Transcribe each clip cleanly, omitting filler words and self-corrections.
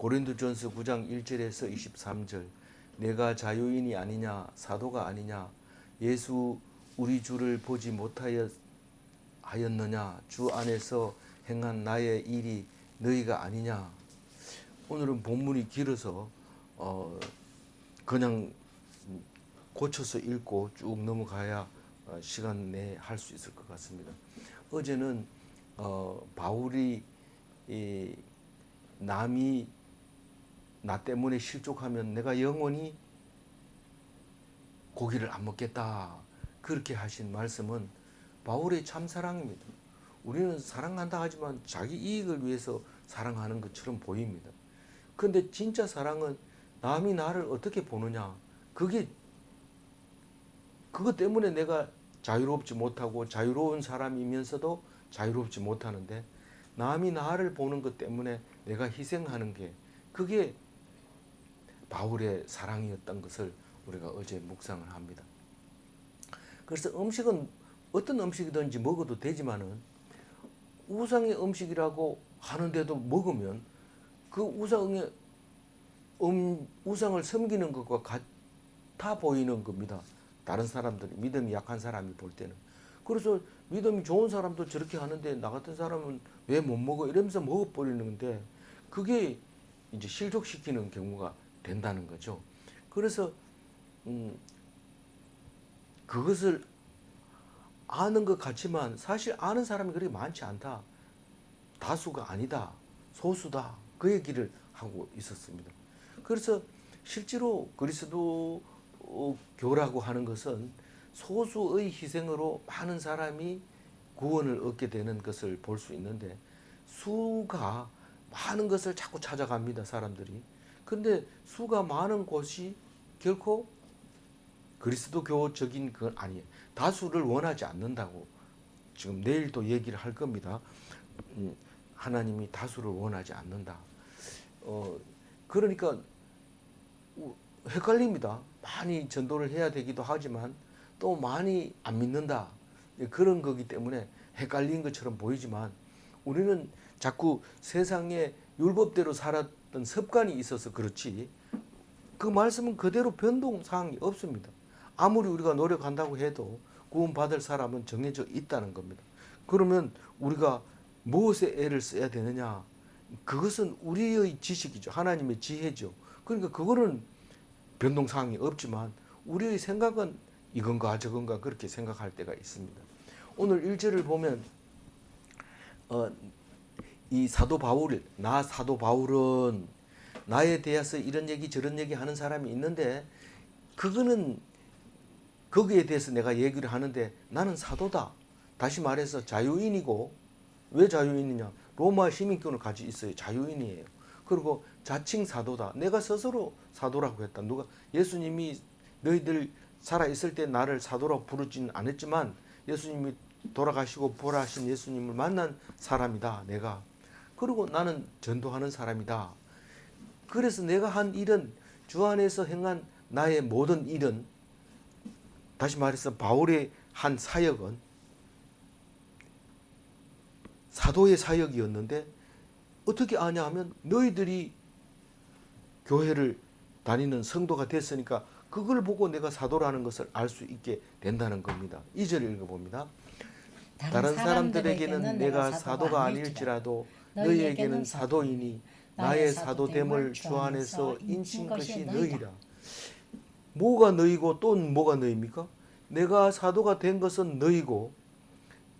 고린도전서 9장 1절에서 23절 내가 자유인이 아니냐 사도가 아니냐 예수 우리 주를 보지 못하였느냐 주 안에서 행한 나의 일이 너희가 아니냐. 오늘은 본문이 길어서 그냥 고쳐서 읽고 쭉 넘어가야 시간 내에 할 수 있을 것 같습니다. 어제는 바울이 남이 나 때문에 실족하면 내가 영원히 고기를 안 먹겠다 그렇게 하신 말씀은 바울의 참 사랑입니다. 우리는 사랑한다 하지만 자기 이익을 위해서 사랑하는 것처럼 보입니다. 그런데 진짜 사랑은 남이 나를 어떻게 보느냐 그것 때문에 내가 자유롭지 못하고 자유로운 사람이면서도 자유롭지 못하는데 남이 나를 보는 것 때문에 내가 희생하는 게 그게 바울의 사랑이었던 것을 우리가 어제 묵상을 합니다. 그래서 음식은 어떤 음식이든지 먹어도 되지만은 우상의 음식이라고 하는데도 먹으면 그 우상을 섬기는 것과 같아 보이는 겁니다. 다른 사람들이 믿음이 약한 사람이 볼 때는. 그래서 믿음이 좋은 사람도 저렇게 하는데 나 같은 사람은 왜 못 먹어 이러면서 먹어버리는데 그게 이제 실족시키는 경우가 된다는 거죠. 그래서 그것을 아는 것 같지만 사실 아는 사람이 그렇게 많지 않다. 다수가 아니다. 소수다. 그 얘기를 하고 있었습니다. 그래서 실제로 그리스도교라고 하는 것은 소수의 희생으로 많은 사람이 구원을 얻게 되는 것을 볼 수 있는데 수가 많은 것을 자꾸 찾아갑니다. 사람들이. 그런데 수가 많은 곳이 결코 그리스도교적인 건 아니에요. 다수를 원하지 않는다고 지금 내일도 얘기를 할 겁니다. 하나님이 다수를 원하지 않는다. 그러니까 헷갈립니다. 많이 전도를 해야 되기도 하지만 또 많이 안 믿는다. 그런 거기 때문에 헷갈린 것처럼 보이지만 우리는 자꾸 세상에 율법대로 살았던 습관이 있어서 그렇지 그 말씀은 그대로 변동사항이 없습니다. 아무리 우리가 노력한다고 해도 구원받을 사람은 정해져 있다는 겁니다. 그러면 우리가 무엇에 애를 써야 되느냐? 그것은 우리의 지식이죠. 하나님의 지혜죠. 그러니까 그거는 변동사항이 없지만 우리의 생각은 이건가 저건가 그렇게 생각할 때가 있습니다. 오늘 1절을 보면 이 사도 바울, 나 사도 바울은 나에 대해서 이런 얘기 저런 얘기 하는 사람이 있는데 그거는 거기에 대해서 내가 얘기를 하는데 나는 사도다. 다시 말해서 자유인이고 왜 자유인이냐? 로마 시민권을 가지고 있어요. 자유인이에요. 그리고 자칭 사도다. 내가 스스로 사도라고 했다. 누가 예수님이 너희들 살아 있을 때 나를 사도라고 부르지는 않았지만 예수님이 돌아가시고 부활하신 예수님을 만난 사람이다. 내가. 그리고 나는 전도하는 사람이다. 그래서 내가 한 일은 주 안에서 행한 나의 모든 일은 다시 말해서 바울의 한 사역은 사도의 사역이었는데 어떻게 아냐 하면 너희들이 교회를 다니는 성도가 됐으니까 그걸 보고 내가 사도라는 것을 알 수 있게 된다는 겁니다. 2절 읽어봅니다. 다른 사람들에게는 내가 사도가 아닐지라도 너희에게는 사도이니 나의 사도됨을 주 안에서 인친 것이 너희라. 뭐가 너희고 또 뭐가 너희입니까? 내가 사도가 된 것은 너희고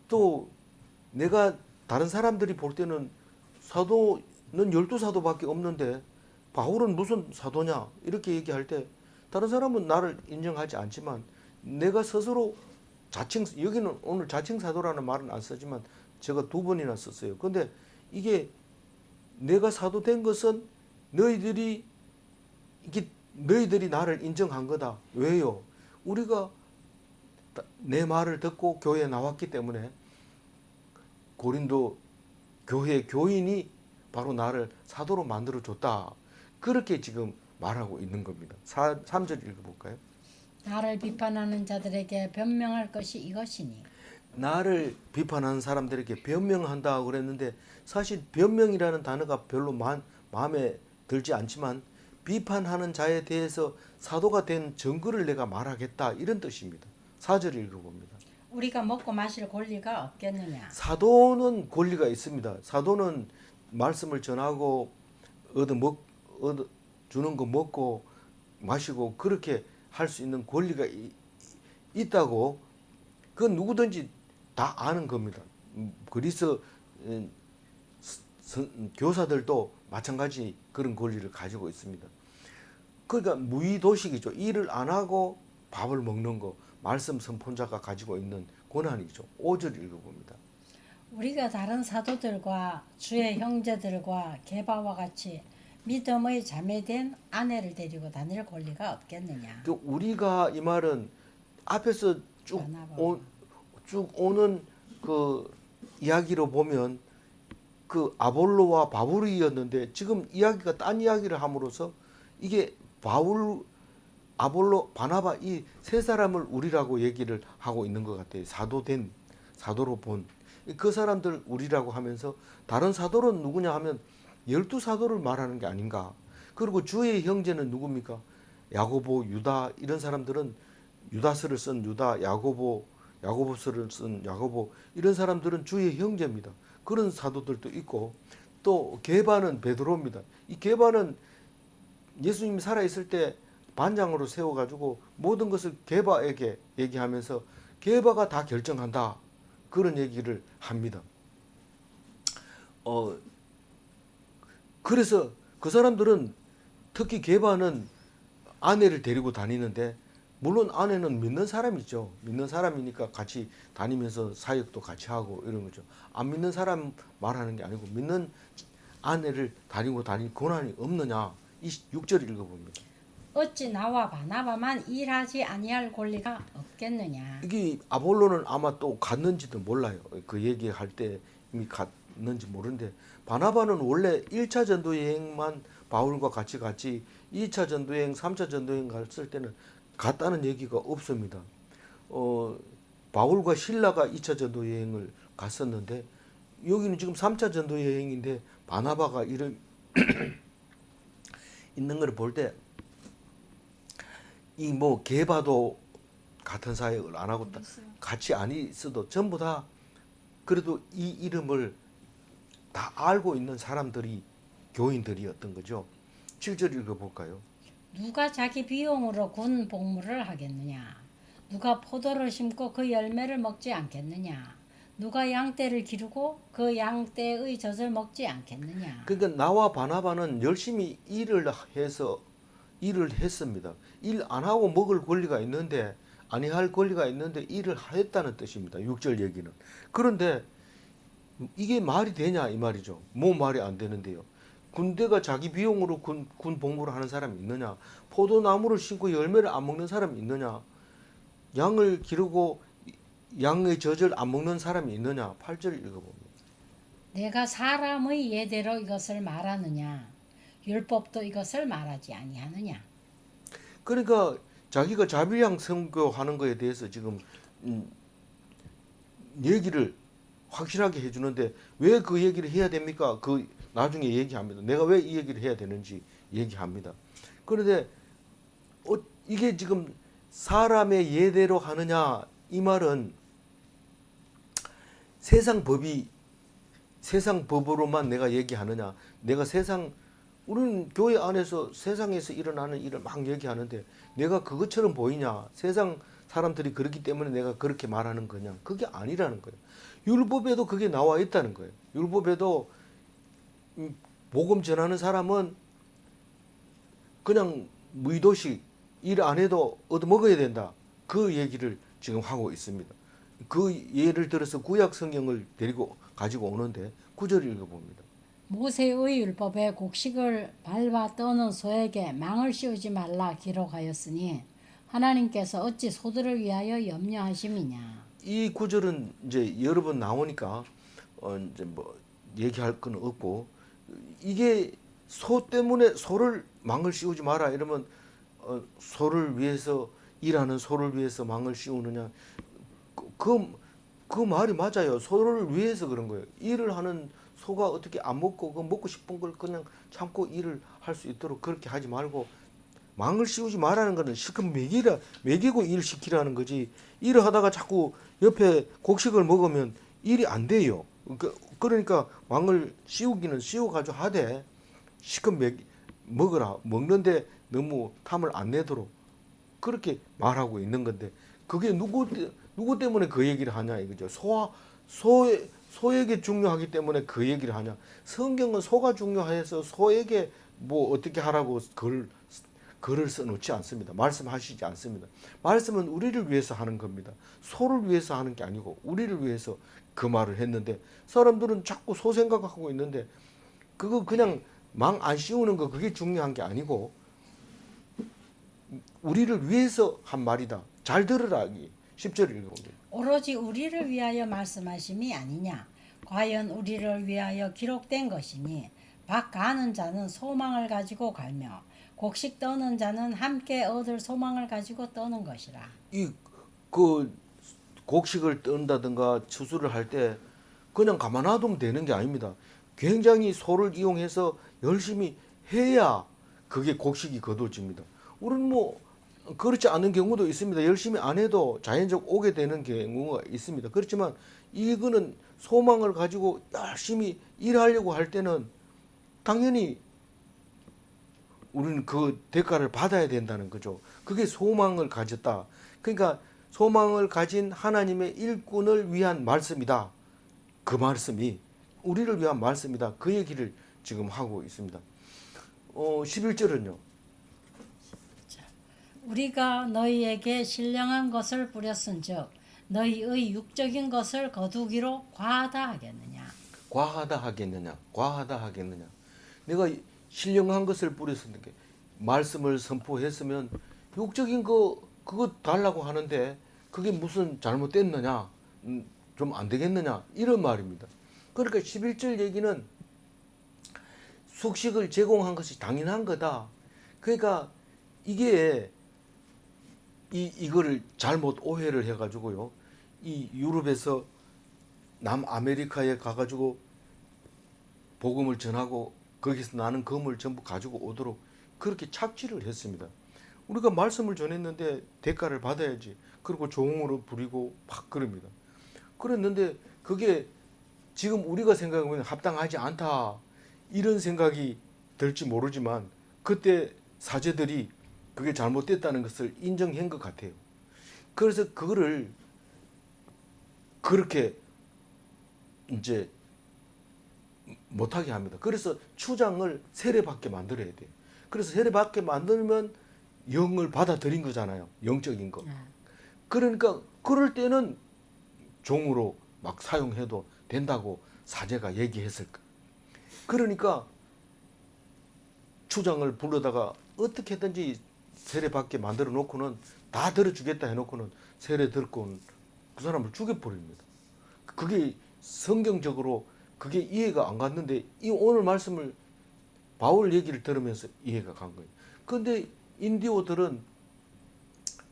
또 내가 다른 사람들이 볼 때는 사도는 12사도밖에 없는데 바울은 무슨 사도냐 이렇게 얘기할 때 다른 사람은 나를 인정하지 않지만 내가 스스로 자칭 여기는 오늘 자칭 사도라는 말은 안 쓰지만 제가 2번이나 썼어요. 근데 이게 내가 사도 된 것은 너희들이 나를 인정한 거다. 왜요? 우리가 내 말을 듣고 교회에 나왔기 때문에 고린도 교회 교인이 바로 나를 사도로 만들어 줬다. 그렇게 지금 말하고 있는 겁니다. 3절 읽어볼까요? 나를 비판하는 자들에게 변명할 것이 이것이니 나를 비판하는 사람들에게 변명한다고 그랬는데 사실 변명이라는 단어가 별로 마음에 들지 않지만 비판하는 자에 대해서 사도가 된 증거를 내가 말하겠다 이런 뜻입니다. 4절 읽어봅니다. 우리가 먹고 마실 권리가 없겠느냐. 사도는 권리가 있습니다. 사도는 말씀을 전하고 얻어 주는 거 먹고 마시고 그렇게 할 수 있는 권리가 있다고 그건 누구든지 다 아는 겁니다. 그리스 교사들도 마찬가지 그런 권리를 가지고 있습니다. 그러니까 무의도식이죠. 일을 안 하고 밥을 먹는 거 말씀 선포자가 가지고 있는 권한이죠. 5절 읽어봅니다. 우리가 다른 사도들과 주의 형제들과 게바와 같이 믿음의 자매된 아내를 데리고 다닐 권리가 없겠느냐. 그 우리가 이 말은 앞에서 쭉 오는 그 이야기로 보면 그 아볼로와 바울이었는데 지금 이야기가 딴 이야기를 함으로써 이게 바울, 아볼로, 바나바 이 세 사람을 우리라고 얘기를 하고 있는 것 같아요. 사도로 본 그 사람들 우리라고 하면서 다른 사도는 누구냐 하면 12사도를 말하는 게 아닌가. 그리고 주의 형제는 누굽니까? 야고보, 유다 이런 사람들은 유다서를 쓴 유다, 야고보서를 쓴 야고보 이런 사람들은 주의 형제입니다. 그런 사도들도 있고 또 게바는 베드로입니다. 이 게바는 예수님이 살아있을 때 반장으로 세워가지고 모든 것을 게바에게 얘기하면서 게바가 다 결정한다. 그런 얘기를 합니다. 그래서 그 사람들은 특히 게바는 아내를 데리고 다니는데 물론 아내는 믿는 사람이죠. 믿는 사람이니까 같이 다니면서 사역도 같이 하고 이런 거죠. 안 믿는 사람 말하는 게 아니고 믿는 아내를 다니고 다닐 권한이 없느냐. 이 6절 읽어봅니다. 어찌 나와 바나바만 일하지 아니할 권리가 없겠느냐. 이게 아볼로는 아마 또 갔는지도 몰라요. 그 얘기할 때 이미 갔는지 모르는데 바나바는 원래 1차 전도 여행만 바울과 같이 2차 전도 여행, 3차 전도 여행 갔을 때는 갔다는 얘기가 없습니다. 바울과 실라가 2차 전도 여행을 갔었는데 여기는 지금 3차 전도 여행인데 바나바가 이런 있는 걸 볼 때 이 뭐 게바도 같은 사역을 안 하고 같이 안 있어도 전부 다 그래도 이 이름을 다 알고 있는 사람들이 교인들이었던 거죠. 7절 읽어볼까요? 누가 자기 비용으로 군 복무를 하겠느냐. 누가 포도를 심고 그 열매를 먹지 않겠느냐. 누가 양떼를 기르고 그 양떼의 젖을 먹지 않겠느냐. 그러니까 나와 바나바는 열심히 일을 했습니다. 일 안 하고 먹을 권리가 있는데 아니할 권리가 있는데 일을 했다는 뜻입니다. 6절 얘기는. 그런데 이게 말이 되냐 이 말이죠. 뭐 말이 안 되는데요. 군대가 자기 비용으로 군 복무를 하는 사람이 있느냐? 포도나무를 심고 열매를 안 먹는 사람이 있느냐? 양을 기르고 양의 젖을 안 먹는 사람이 있느냐? 8절 읽어봅니다. 내가 사람의 예대로 이것을 말하느냐. 율법도 이것을 말하지 아니하느냐. 그러니까 자기가 자비양 선교하는 거에 대해서 지금 얘기를 확실하게 해주는데 왜 그 얘기를 해야 됩니까? 그 나중에 얘기합니다. 내가 왜 이 얘기를 해야 되는지 얘기합니다. 그런데 이게 지금 사람의 예대로 하느냐 이 말은 세상 법으로만 내가 얘기하느냐. 내가 우리는 교회 안에서 세상에서 일어나는 일을 막 얘기하는데 내가 그것처럼 보이냐. 세상 사람들이 그렇기 때문에 내가 그렇게 말하는 거냐. 그게 아니라는 거예요. 율법에도 그게 나와 있다는 거예요. 율법에도 복음 전하는 사람은 그냥 무의도식 일 안 해도 얻어먹어야 된다. 그 얘기를 지금 하고 있습니다. 그 예를 들어서 구약 성경을 가지고 오는데 9절 읽어봅니다. 모세의 율법에 곡식을 밟아 떠는 소에게 망을 씌우지 말라 기록하였으니 하나님께서 어찌 소들을 위하여 염려하심이냐. 이 구절은 이제 여러 번 나오니까 이제 뭐 얘기할 건 없고 이게 소 때문에 소를 망을 씌우지 마라 이러면 소를 위해서 일하는 소를 위해서 망을 씌우느냐 그 말이 맞아요. 소를 위해서 그런 거예요. 일을 하는 소가 어떻게 안 먹고 그 먹고 싶은 걸 그냥 참고 일을 할 수 있도록 그렇게 하지 말고 망을 씌우지 말라는 거는 실컷 먹이고 일 시키라는 거지. 일을 하다가 자꾸 옆에 곡식을 먹으면 일이 안 돼요. 그러니까 망을 씌우기는 씌워가지고 하되 실컷 먹으라. 먹는데 너무 탐을 안 내도록 그렇게 말하고 있는 건데 그게 누구 때문에 그 얘기를 하냐 이거죠. 소에게 중요하기 때문에 그 얘기를 하냐. 성경은 소가 중요해서 소에게 뭐 어떻게 하라고 글을 써놓지 않습니다. 말씀하시지 않습니다. 말씀은 우리를 위해서 하는 겁니다. 소를 위해서 하는 게 아니고 우리를 위해서 그 말을 했는데 사람들은 자꾸 소 생각하고 있는데 그거 그냥 망 안 씌우는 거 그게 중요한 게 아니고 우리를 위해서 한 말이다. 잘 들으라. 10절 읽어보세요. 오로지 우리를 위하여 말씀하심이 아니냐. 과연 우리를 위하여 기록된 것이니 밭 가는 자는 소망을 가지고 갈며 곡식 떠는 자는 함께 얻을 소망을 가지고 떠는 것이라. 그 곡식을 뜬다든가 추수를 할 때 그냥 가만 놔두면 되는 게 아닙니다. 굉장히 소를 이용해서 열심히 해야 그게 곡식이 거둬집니다. 우리는 뭐 그렇지 않은 경우도 있습니다. 열심히 안 해도 자연적 오게 되는 경우가 있습니다. 그렇지만 이거는 소망을 가지고 열심히 일하려고 할 때는 당연히 우리는 그 대가를 받아야 된다는 거죠. 그게 소망을 가졌다. 그러니까 소망을 가진 하나님의 일꾼을 위한 말씀이다. 그 말씀이 우리를 위한 말씀이다. 그 얘기를 지금 하고 있습니다. 11절은요. 우리가 너희에게 신령한 것을 뿌렸은즉 너희의 육적인 것을 거두기로 과하다 하겠느냐. 과하다 하겠느냐. 과하다 하겠느냐. 내가 신령한 것을 뿌렸으니까 말씀을 선포했으면 육적인 그거 달라고 하는데 그게 무슨 잘못됐느냐. 좀 안 되겠느냐. 이런 말입니다. 그러니까 11절 얘기는 숙식을 제공한 것이 당연한 거다. 그러니까 이게 이거를 잘못 오해를 해가지고요. 이 유럽에서 남아메리카에 가가지고 복음을 전하고 거기서 나는 금을 전부 가지고 오도록 그렇게 착취를 했습니다. 우리가 말씀을 전했는데 대가를 받아야지. 그리고 종으로 부리고 막 그럽니다. 그랬는데 그게 지금 우리가 생각하면 합당하지 않다. 이런 생각이 들지 모르지만 그때 사제들이 그게 잘못됐다는 것을 인정한 것 같아요. 그래서 그거를 그렇게 이제 못하게 합니다. 그래서 추장을 세례받게 만들어야 돼요. 그래서 세례받게 만들면 영을 받아들인 거잖아요. 영적인 거. 그러니까 그럴 때는 종으로 막 사용해도 된다고 사제가 얘기했을 거예요. 그러니까 추장을 불러다가 어떻게든지 세례받게 만들어 놓고는 다 들어주겠다 해놓고는 세례 듣고는 그 사람을 죽여버립니다. 그게 성경적으로 그게 이해가 안 갔는데 이 오늘 말씀을 바울 얘기를 들으면서 이해가 간 거예요. 그런데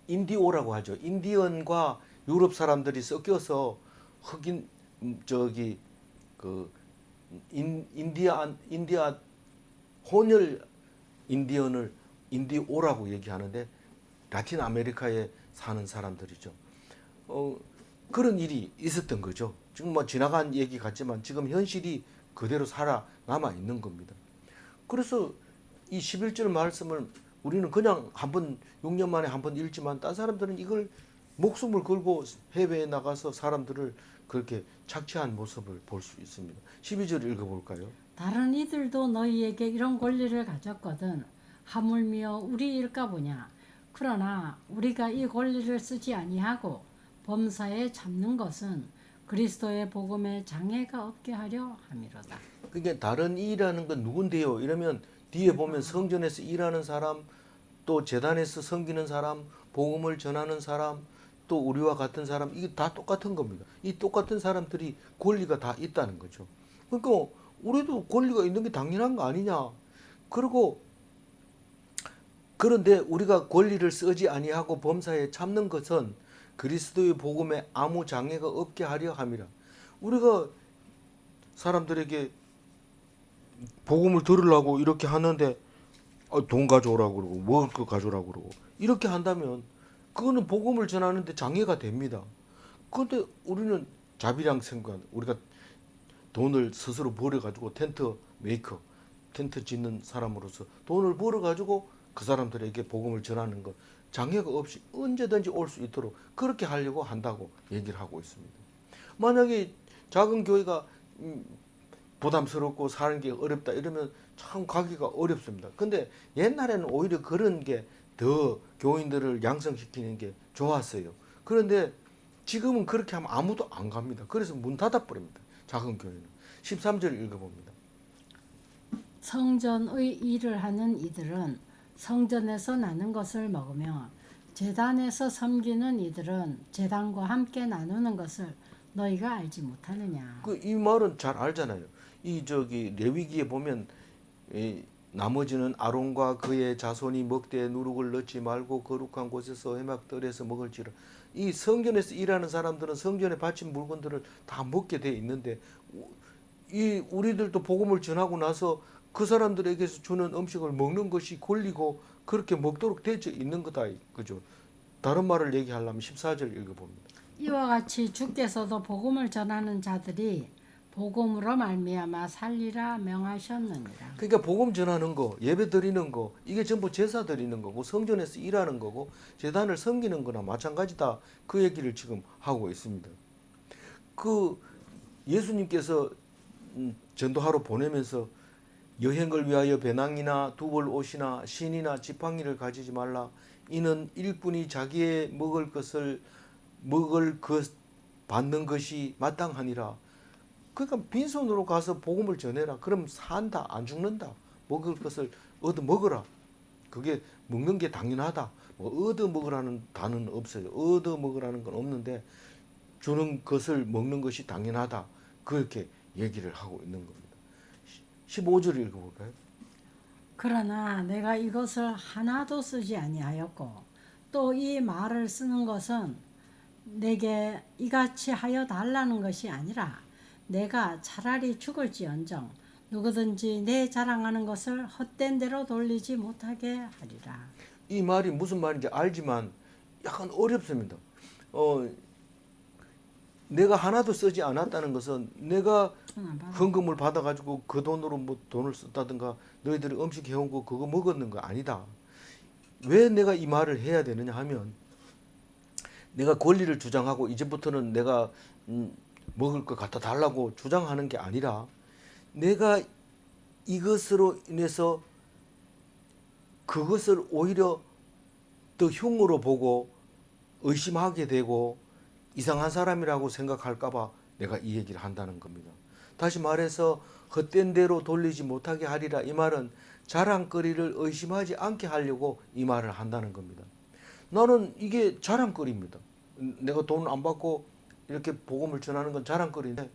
인디오라고 하죠. 인디언과 유럽 사람들이 섞여서 흑인 인디아 혼혈 인디언을 인디오라고 얘기하는데 라틴 아메리카에 사는 사람들이죠. 그런 일이 있었던 거죠. 지금 뭐 지나간 얘기 같지만 지금 현실이 그대로 살아남아 있는 겁니다. 그래서 이 11절 말씀을 우리는 그냥 한번 6년 만에 한번 읽지만 딴 사람들은 이걸 목숨을 걸고 해외에 나가서 사람들을 그렇게 착취한 모습을 볼 수 있습니다. 12절 읽어볼까요? 다른 이들도 너희에게 이런 권리를 가졌거든 하물며 우리 일까 보냐. 그러나 우리가 이 권리를 쓰지 아니하고 범사에 참는 것은 그리스도의 복음에 장애가 없게 하려 함이로다. 그러니까 다른 이라는 건 누군데요? 이러면 뒤에 보면 성전에서 일하는 사람, 또 제단에서 섬기는 사람, 복음을 전하는 사람, 또 우리와 같은 사람, 이게 다 똑같은 겁니다. 이 똑같은 사람들이 권리가 다 있다는 거죠. 그러니까 우리도 권리가 있는 게 당연한 거 아니냐. 그런데 우리가 권리를 쓰지 아니하고 범사에 참는 것은 그리스도의 복음에 아무 장애가 없게 하려 함이라. 우리가 사람들에게 복음을 들으려고 이렇게 하는데 돈 가져오라고 그러고 먹을 거 가져오라고 그러고 이렇게 한다면 그거는 복음을 전하는데 장애가 됩니다. 그런데 우리는 자비랑 생각, 우리가 돈을 스스로 벌어가지고 텐트 메이커, 텐트 짓는 사람으로서 돈을 벌어가지고 그 사람들에게 복음을 전하는 것 장애가 없이 언제든지 올 수 있도록 그렇게 하려고 한다고 얘기를 하고 있습니다. 만약에 작은 교회가 부담스럽고 사는 게 어렵다 이러면 참 가기가 어렵습니다. 근데 옛날에는 오히려 그런 게 더 교인들을 양성시키는 게 좋았어요. 그런데 지금은 그렇게 하면 아무도 안 갑니다. 그래서 문 닫아버립니다. 작은 교회는. 13절 읽어봅니다. 성전의 일을 하는 이들은 성전에서 나는 것을 먹으며 제단에서 섬기는 이들은 제단과 함께 나누는 것을 너희가 알지 못하느냐. 이 말은 잘 알잖아요. 이 레위기에 보면 나머지는 아론과 그의 자손이 먹되 누룩을 넣지 말고 거룩한 곳에서 회막들에서 먹을지라. 이 성전에서 일하는 사람들은 성전에 바친 물건들을 다 먹게 돼 있는데 이 우리들도 복음을 전하고 나서 그 사람들에게서 주는 음식을 먹는 것이 권리고 그렇게 먹도록 되어 있는 거다. 그죠? 다른 말을 얘기하려면 14절 읽어봅니다. 이와 같이 주께서도 복음을 전하는 자들이 복음으로 말미암아 살리라 명하셨느니라. 그러니까 복음 전하는 거, 예배 드리는 거, 이게 전부 제사 드리는 거고 성전에서 일하는 거고 제단을 섬기는 거나 마찬가지다. 그 얘기를 지금 하고 있습니다. 그 예수님께서 전도하러 보내면서 여행을 위하여 배낭이나 두벌 옷이나 신이나 지팡이를 가지지 말라. 이는 일꾼이 자기의 먹을 것 받는 것이 마땅하니라. 그러니까 빈손으로 가서 복음을 전해라. 그럼 산다, 안 죽는다. 먹을 것을 얻어 먹어라. 그게 먹는 게 당연하다. 뭐 얻어 먹으라는 단어는 없어요. 얻어 먹으라는 건 없는데 주는 것을 먹는 것이 당연하다. 그렇게 얘기를 하고 있는 겁니다. 15절 읽어볼까요? 그러나 내가 이것을 하나도 쓰지 아니하였고 또 이 말을 쓰는 것은 내게 이같이 하여 달라는 것이 아니라 내가 차라리 죽을지언정 누구든지 내 자랑하는 것을 헛된 대로 돌리지 못하게 하리라. 이 말이 무슨 말인지 알지만 약간 어렵습니다. 내가 하나도 쓰지 않았다는 것은 내가 헌금을 받아가지고 그 돈으로 뭐 돈을 썼다든가 너희들이 음식 해온 거 그거 먹었는 거 아니다. 왜 내가 이 말을 해야 되느냐 하면 내가 권리를 주장하고 이제부터는 내가 먹을 것 갖다 달라고 주장하는 게 아니라 내가 이것으로 인해서 그것을 오히려 더 흉으로 보고 의심하게 되고 이상한 사람이라고 생각할까봐 내가 이 얘기를 한다는 겁니다. 다시 말해서 헛된 대로 돌리지 못하게 하리라. 이 말은 자랑거리를 의심하지 않게 하려고 이 말을 한다는 겁니다. 나는 이게 자랑거리입니다. 내가 돈 안 받고 이렇게 복음을 전하는 건 자랑거리인데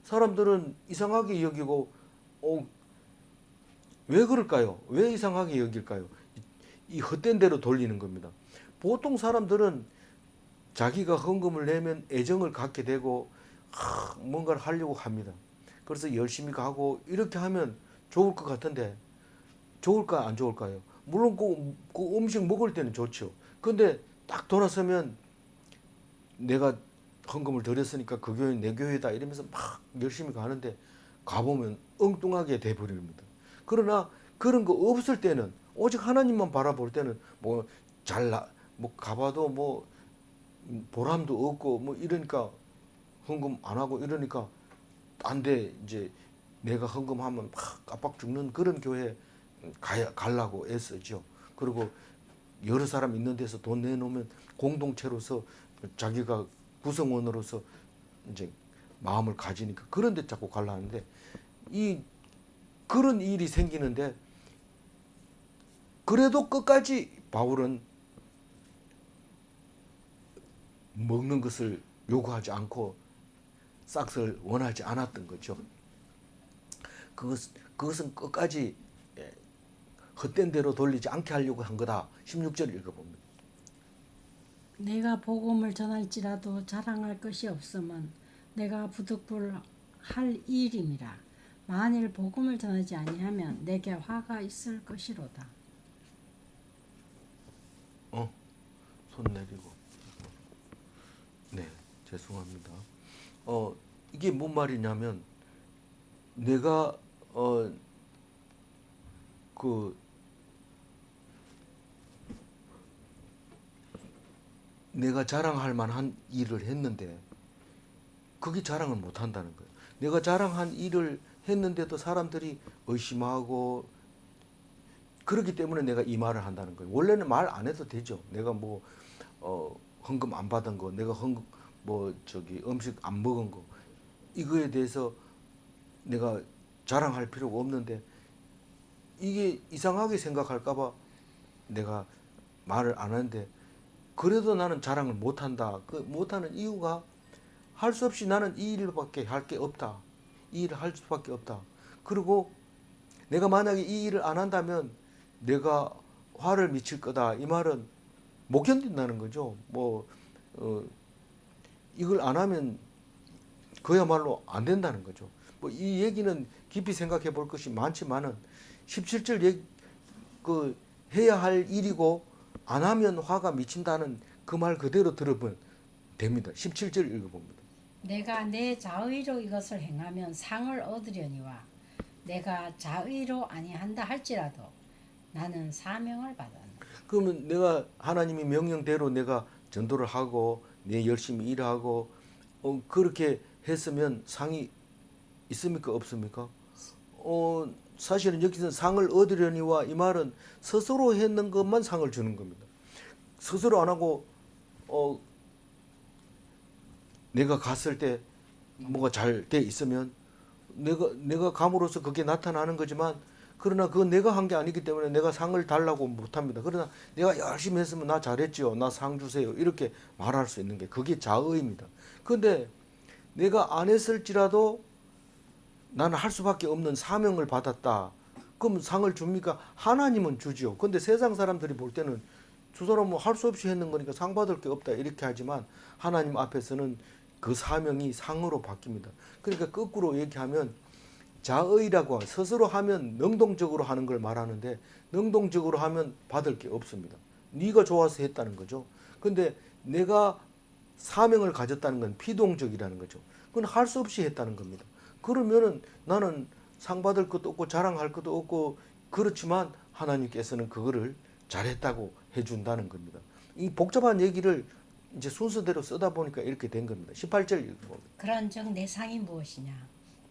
사람들은 이상하게 여기고 왜 그럴까요? 왜 이상하게 여길까요? 이 헛된 대로 돌리는 겁니다. 보통 사람들은 자기가 헌금을 내면 애정을 갖게 되고 뭔가를 하려고 합니다. 그래서 열심히 가고 이렇게 하면 좋을 것 같은데 좋을까 안 좋을까요? 물론 그 음식 먹을 때는 좋죠. 근데 딱 돌아서면 내가 헌금을 드렸으니까 그 교회는 내 교회다 이러면서 막 열심히 가는데 가보면 엉뚱하게 돼버립니다. 그러나 그런 거 없을 때는 오직 하나님만 바라볼 때는 뭐 가봐도 뭐 보람도 없고 뭐 이러니까 헌금 안 하고 이러니까 안 돼. 이제 내가 헌금하면 막 깜빡 죽는 그런 교회 가려고 애쓰죠. 그리고 여러 사람 있는 데서 돈 내놓으면 공동체로서 자기가 구성원으로서 이제 마음을 가지니까 그런 데 자꾸 가려는데 그런 일이 생기는데 그래도 끝까지 바울은 먹는 것을 요구하지 않고 싹을 원하지 않았던 거죠. 그것은 끝까지 헛된 대로 돌리지 않게 하려고 한 거다. 16절 읽어봅니다. 내가 복음을 전할지라도 자랑할 것이 없으면 내가 부득불할 일임이라. 만일 복음을 전하지 아니하면 내게 화가 있을 것이로다. 손 내리고. 네, 죄송합니다. 이게 뭔 말이냐면 내가 그 내가 자랑할 만한 일을 했는데 그게 자랑을 못 한다는 거예요. 내가 자랑한 일을 했는데도 사람들이 의심하고 그렇기 때문에 내가 이 말을 한다는 거예요. 원래는 말 안 해도 되죠. 내가 뭐 헌금 안 받은 거, 내가 헌금 음식 안 먹은 거 이거에 대해서 내가 자랑할 필요가 없는데 이게 이상하게 생각할까봐 내가 말을 안 하는데 그래도 나는 자랑을 못 한다. 그 못하는 이유가 할 수 없이 나는 이 일밖에 할 게 없다. 이 일을 할 수밖에 없다. 그리고 내가 만약에 이 일을 안 한다면 내가 화를 미칠 거다. 이 말은 못 견딘다는 거죠. 이걸 안 하면 그야말로 안 된다는 거죠. 이 얘기는 깊이 생각해 볼 것이 많지만은 17절 해야 할 일이고 안 하면 화가 미친다는 그 말 그대로 들으면 됩니다. 17절 읽어봅니다. 내가 내 자의로 이것을 행하면 상을 얻으려니와 내가 자의로 아니한다 할지라도 나는 사명을 받았노라. 그러면 내가 하나님이 명령대로 내가 전도를 하고 내 열심히 일하고 그렇게 했으면 상이 있습니까? 없습니까? 사실은 여기서 상을 얻으려니와 이 말은 스스로 했는 것만 상을 주는 겁니다. 스스로 안 하고 내가 갔을 때 뭐가 잘 돼 있으면 내가 감으로써 그게 나타나는 거지만 그러나 그건 내가 한 게 아니기 때문에 내가 상을 달라고 못합니다. 그러나 내가 열심히 했으면 나 잘했지요. 나 상 주세요. 이렇게 말할 수 있는 게 그게 자의입니다. 그런데 내가 안 했을지라도 나는 할 수밖에 없는 사명을 받았다. 그럼 상을 줍니까? 하나님은 주지요. 근데 세상 사람들이 볼 때는 저 사람은 할 수 없이 했는 거니까 상 받을 게 없다 이렇게 하지만 하나님 앞에서는 그 사명이 상으로 바뀝니다. 그러니까 거꾸로 얘기하면 자의라고 스스로 하면 능동적으로 하는 걸 말하는데 능동적으로 하면 받을 게 없습니다. 네가 좋아서 했다는 거죠. 근데 내가 사명을 가졌다는 건 피동적이라는 거죠. 그건 할 수 없이 했다는 겁니다. 그러면은 나는 상 받을 것도 없고 자랑할 것도 없고 그렇지만 하나님께서는 그거를 잘했다고 해준다는 겁니다. 이 복잡한 얘기를 이제 순서대로 쓰다 보니까 이렇게 된 겁니다. 18절 읽어봅니다. 그런즉 내 상이 무엇이냐?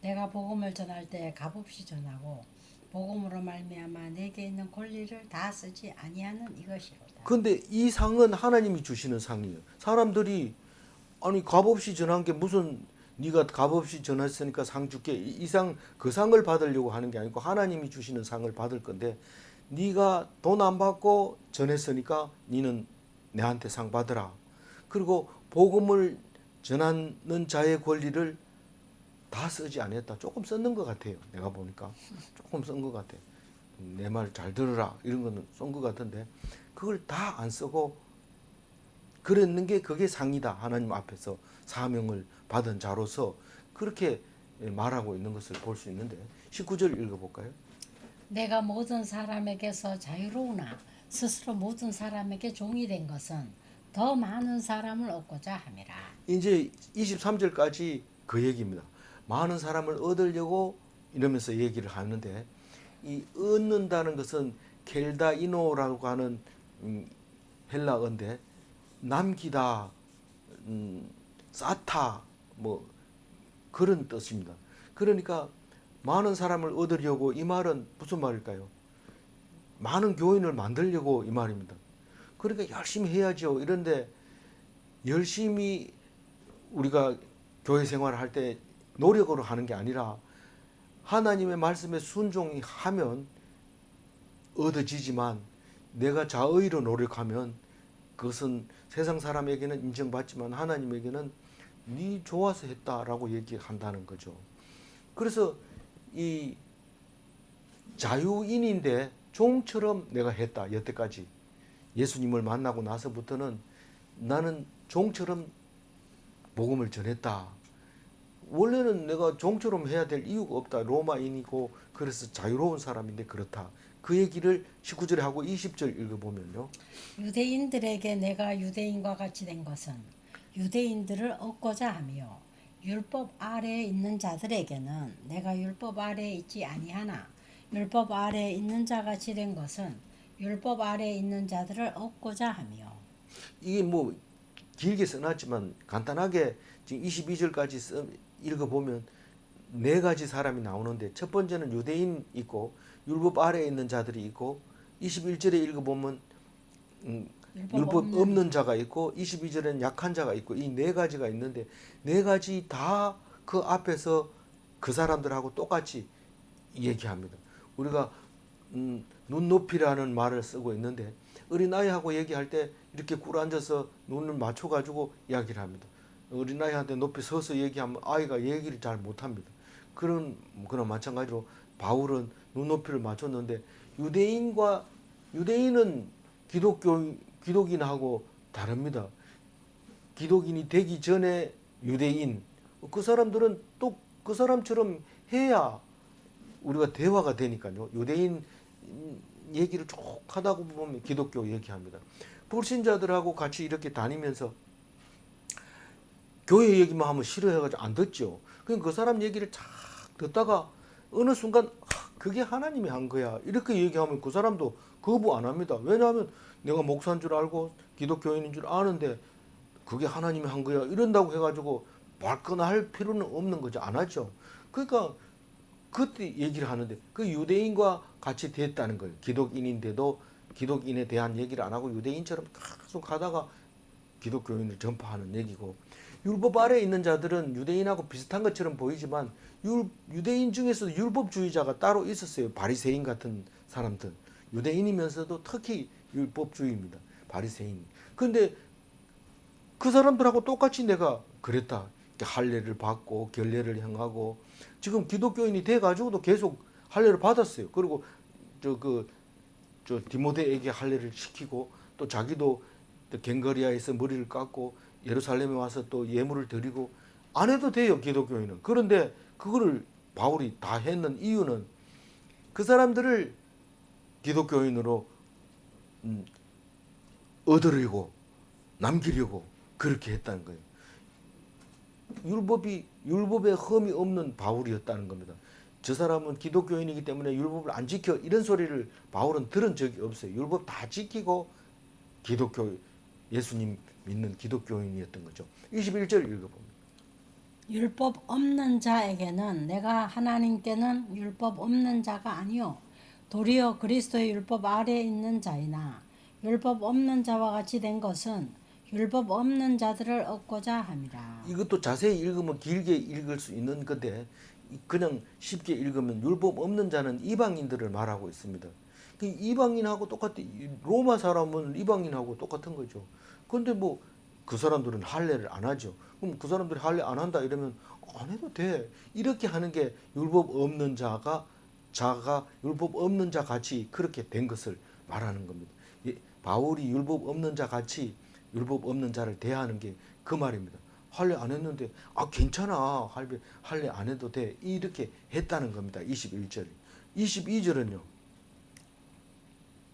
내가 복음을 전할 때 값없이 전하고 복음으로 말미암아 내게 있는 권리를 다 쓰지 아니하는 이것이로다. 근데 이 상은 하나님이 주시는 상이에요. 사람들이 아니 값없이 전한 게 무슨 네가 값없이 전했으니까 상 줄게 이 상 그 상을 받으려고 하는 게 아니고 하나님이 주시는 상을 받을 건데 네가 돈 안 받고 전했으니까 너는 내한테 상 받으라. 그리고 복음을 전하는 자의 권리를 다 쓰지 않았다. 조금 썼는 것 같아요. 내가 보니까 조금 쓴 것 같아. 내 말 잘 들으라 이런 거는 쓴 것 같은데 그걸 다 안 쓰고 그랬는 게 그게 상이다. 하나님 앞에서 사명을 받은 자로서 그렇게 말하고 있는 것을 볼 수 있는데 19절 읽어볼까요? 내가 모든 사람에게서 자유로우나 스스로 모든 사람에게 종이 된 것은 더 많은 사람을 얻고자 함이라. 이제 23절까지 그 얘기입니다. 많은 사람을 얻으려고 이러면서 얘기를 하는데 이 얻는다는 것은 켈다이노라고 하는 헬라어인데 남기다, 쌓다 뭐 그런 뜻입니다. 그러니까 많은 사람을 얻으려고 이 말은 무슨 말일까요? 많은 교인을 만들려고 이 말입니다. 그러니까 열심히 해야죠. 이런데 열심히 우리가 교회 생활을 할 때 노력으로 하는 게 아니라 하나님의 말씀에 순종히 하면 얻어지지만 내가 자의로 노력하면 그것은 세상 사람에게는 인정받지만 하나님에게는 네 좋아서 했다라고 얘기한다는 거죠. 그래서 이 자유인인데 종처럼 내가 했다. 여태까지 예수님을 만나고 나서부터는 나는 종처럼 복음을 전했다. 원래는 내가 종처럼 해야 될 이유가 없다. 로마인이고 그래서 자유로운 사람인데 그렇다. 그 얘기를 19절에 하고 20절 읽어보면요. 유대인들에게 내가 유대인과 같이 된 것은 유대인들을 얻고자 하며 율법 아래에 있는 자들에게는 내가 율법 아래에 있지 아니하나 율법 아래에 있는 자같이 된 것은 율법 아래에 있는 자들을 얻고자 하며. 이게 뭐 길게 써놨지만 간단하게 지금 22절까지 읽어보면 네 가지 사람이 나오는데 첫 번째는 유대인 있고 율법 아래에 있는 자들이 있고 21절에 읽어보면 율법 없는 자가 있고 22절에는 약한 자가 있고 이 네 가지가 있는데 네 가지 다 그 앞에서 그 사람들하고 똑같이 얘기합니다. 우리가 눈높이라는 말을 쓰고 있는데 어린아이하고 얘기할 때 이렇게 꿇어앉아서 눈을 맞춰가지고 이야기를 합니다. 어린아이한테 높이 서서 얘기하면 아이가 얘기를 잘 못합니다. 그런 마찬가지로 바울은 눈높이를 맞췄는데 유대인은 기독인하고 다릅니다. 기독인이 되기 전에 유대인 그 사람들은 또 그 사람처럼 해야 우리가 대화가 되니까요. 유대인 얘기를 쭉 하다 보면 기독교 얘기합니다. 불신자들하고 같이 이렇게 다니면서 교회 얘기만 하면 싫어해가지고 안 듣죠. 그러니까 그 사람 얘기를 쫙 듣다가 어느 순간 그게 하나님이 한 거야 이렇게 얘기하면 그 사람도 거부 안 합니다. 왜냐하면 내가 목사인 줄 알고 기독교인인 줄 아는데 그게 하나님이 한 거야 이런다고 해가지고 발끈할 필요는 없는 거죠. 안 하죠. 그러니까 그때 얘기를 하는데 그 유대인과 같이 됐다는 거예요. 기독인인데도 기독인에 대한 얘기를 안 하고 유대인처럼 계속 하다가 기독교인을 전파하는 얘기고, 율법 아래에 있는 자들은 유대인하고 비슷한 것처럼 보이지만 유대인 중에서도 율법주의자가 따로 있었어요. 바리새인 같은 사람들. 유대인이면서도 특히 율법주의입니다. 바리새인. 근데 그 사람들하고 똑같이 내가 그랬다. 할례를 받고 결례를 행하고 지금 기독교인이 돼 가지고도 계속 할례를 받았어요. 그리고 저 디모데에게 할례를 시키고 또 자기도 갱거리아에서 머리를 깎고 예루살렘에 와서 또 예물을 드리고 안 해도 돼요, 기독교인은. 그런데 그거를 바울이 다 했는 이유는 그 사람들을 기독교인으로 얻으려고 남기려고 그렇게 했다는 거예요. 율법에 흠이 없는 바울이었다는 겁니다. 저 사람은 기독교인이기 때문에 율법을 안 지켜 이런 소리를 바울은 들은 적이 없어요. 율법 다 지키고 예수님 믿는 기독교인이었던 거죠. 21절 읽어봅니다. 율법 없는 자에게는 내가 하나님께는 율법 없는 자가 아니요 도리어 그리스도의 율법 아래에 있는 자이나 율법 없는 자와 같이 된 것은 율법 없는 자들을 얻고자 함이라. 이것도 자세히 읽으면 길게 읽을 수 있는 건데 그냥 쉽게 읽으면 율법 없는 자는 이방인들을 말하고 있습니다. 이방인하고 똑같아. 로마 사람은 이방인하고 똑같은 거죠. 그런데 뭐 그 사람들은 할례를 안 하죠. 그럼 그 사람들이 할례 안 한다 이러면 안 해도 돼. 이렇게 하는 게 율법 없는 자가 율법 없는 자 같이 그렇게 된 것을 말하는 겁니다. 바울이 율법 없는 자 같이 율법 없는 자를 대하는 게 그 말입니다. 할례 안 했는데 괜찮아. 할례 안 해도 돼. 이렇게 했다는 겁니다. 21절. 22절은요.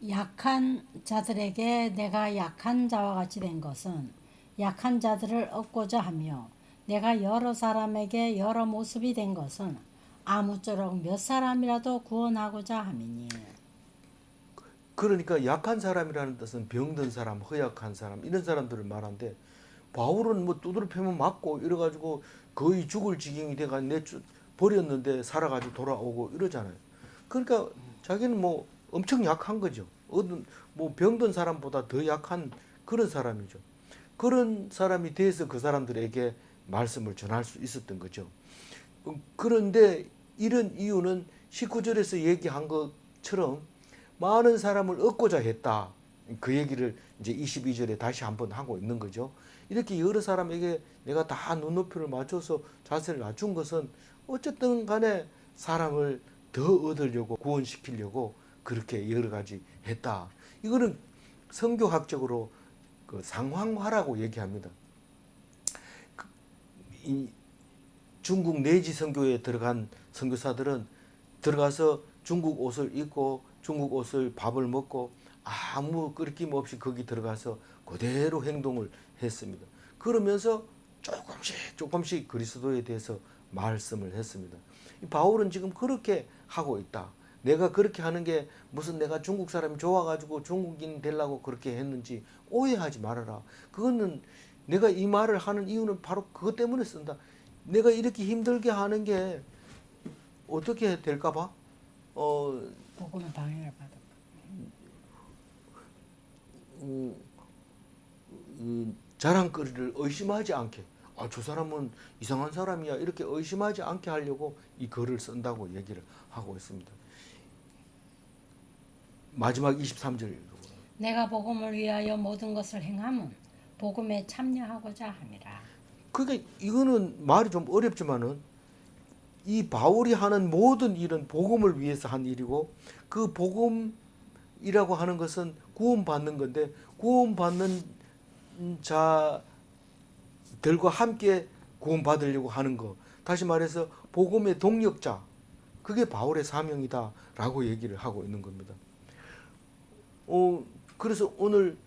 약한 자들에게 내가 약한 자와 같이 된 것은 약한 자들을 얻고자 하며 내가 여러 사람에게 여러 모습이 된 것은 아무쪼록 몇 사람이라도 구원하고자 함이니. 그러니까 약한 사람이라는 뜻은 병든 사람, 허약한 사람 이런 사람들을 말하는데 바울은 뭐 두드러 패면 맞고 이래가지고 거의 죽을 지경이 돼가 버렸는데 살아가지고 돌아오고 이러잖아요. 그러니까 자기는 뭐 엄청 약한 거죠. 뭐 병든 사람보다 더 약한 그런 사람이죠. 그런 사람이 돼서 그 사람들에게 말씀을 전할 수 있었던 거죠. 그런데 이런 이유는 19절에서 얘기한 것처럼 많은 사람을 얻고자 했다. 그 얘기를 이제 22절에 다시 한번 하고 있는 거죠. 이렇게 여러 사람에게 내가 다 눈높이를 맞춰서 자세를 낮춘 것은 어쨌든 간에 사람을 더 얻으려고 구원시키려고 그렇게 여러 가지 했다. 이거는 성교학적으로 그 상황화라고 얘기합니다. 중국 내지 선교에 들어간 선교사들은 들어가서 중국 옷을 입고 중국 옷을 밥을 먹고 아무 끄리낌 없이 거기 들어가서 그대로 행동을 했습니다. 그러면서 조금씩 그리스도에 대해서 말씀을 했습니다. 바울은 지금 그렇게 하고 있다. 내가 그렇게 하는 게 무슨 내가 중국 사람이 좋아가지고 중국인 되려고 그렇게 했는지 오해하지 말아라. 그거는 내가 이 말을 하는 이유는 바로 그것 때문에 쓴다. 내가 이렇게 힘들게 하는 게 어떻게 될까 봐? 복음의 방해를 받아. 자랑거리를 의심하지 않게, 저 사람은 이상한 사람이야 이렇게 의심하지 않게 하려고 이 글을 쓴다고 얘기를 하고 있습니다. 마지막 23절 읽어보세요. 내가 복음을 위하여 모든 것을 행함은 복음에 참여하고자 함이라. 그러니까 이거는 말이 좀 어렵지만은 이 바울이 하는 모든 일은 복음을 위해서 한 일이고 그 복음이라고 하는 것은 구원받는 건데 구원받는 자들과 함께 구원받으려고 하는 거. 다시 말해서 복음의 동력자. 그게 바울의 사명이다라고 얘기를 하고 있는 겁니다. 그래서 오늘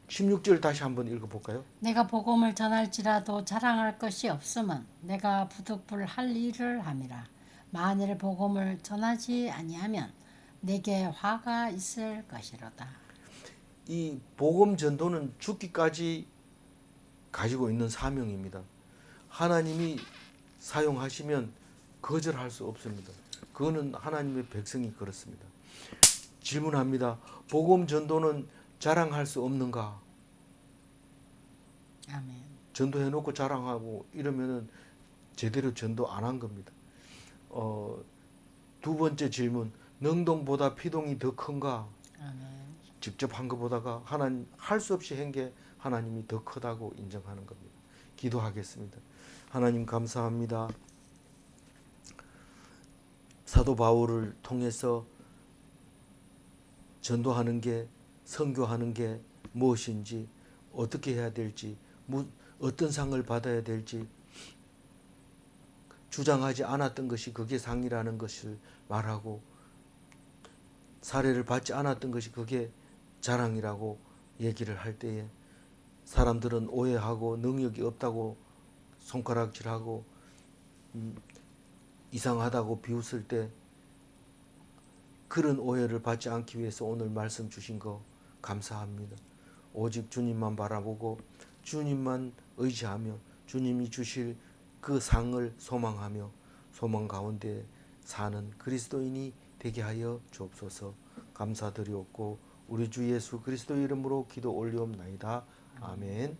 16절 다시 한번 읽어볼까요? 내가 복음을 전할지라도 자랑할 것이 없으면 내가 부득불할 일을 함이라. 만일 복음을 전하지 아니하면 내게 화가 있을 것이로다. 이 복음 전도는 죽기까지 가지고 있는 사명입니다. 하나님이 사용하시면 거절할 수 없습니다. 그거는 하나님의 백성이 그렇습니다. 질문합니다. 복음 전도는 자랑할 수 없는가? 아멘. 전도해놓고 자랑하고 이러면은 제대로 전도 안 한 겁니다. 두 번째 질문. 능동보다 피동이 더 큰가? 아멘. 직접 한 것보다가 하나님 할 수 없이 한 게 하나님이 더 크다고 인정하는 겁니다. 기도하겠습니다. 하나님 감사합니다. 사도 바울을 통해서 전도하는 게 선교하는 게 무엇인지 어떻게 해야 될지 어떤 상을 받아야 될지 주장하지 않았던 것이 그게 상이라는 것을 말하고 사례를 받지 않았던 것이 그게 자랑이라고 얘기를 할 때에 사람들은 오해하고 능력이 없다고 손가락질하고 이상하다고 비웃을 때 그런 오해를 받지 않기 위해서 오늘 말씀 주신 거 감사합니다. 오직 주님만 바라보고 주님만 의지하며 주님이 주실 그 상을 소망하며 소망 가운데 사는 그리스도인이 되게 하여 주옵소서. 감사드리옵고 우리 주 예수 그리스도 이름으로 기도 올리옵나이다. 아멘.